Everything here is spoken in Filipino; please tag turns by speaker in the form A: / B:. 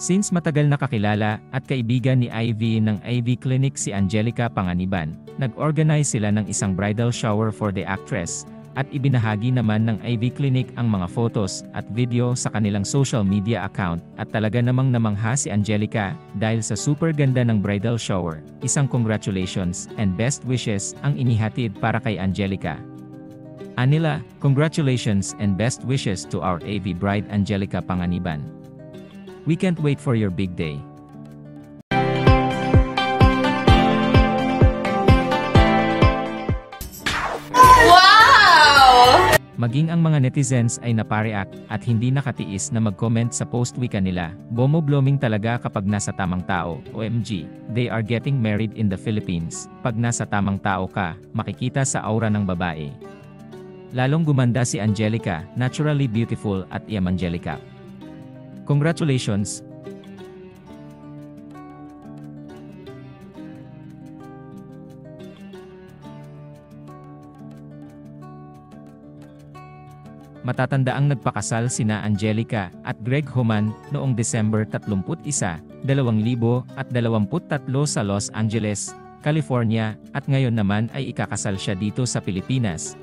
A: Since matagal na kakilala at kaibigan ni Ivy ng Ivy Clinic si Angelica Panganiban, nag-organize sila ng isang bridal shower for the actress, at ibinahagi naman ng Ivy Clinic ang mga photos at video sa kanilang social media account, at talaga namang namangha si Angelica dahil sa super ganda ng bridal shower. Isang congratulations and best wishes ang inihatid para kay Angelica. Anila, congratulations and best wishes to our Ivy bride Angelica Panganiban. We can't wait for your big day.
B: Wow!
A: Maging ang mga netizens ay napareact at hindi nakatiis na mag-comment sa post wika nila. Bomo blooming talaga kapag nasa tamang tao. OMG, they are getting married in the Philippines. Pag nasa tamang tao ka, makikita sa aura ng babae. Lalong gumanda si Angelica, naturally beautiful at Angelica. Congratulations! Matatandaang nagpakasal sina Angelica at Greg Human noong December 31, 2023 sa Los Angeles, California, at ngayon naman ay ikakasal siya dito sa Pilipinas.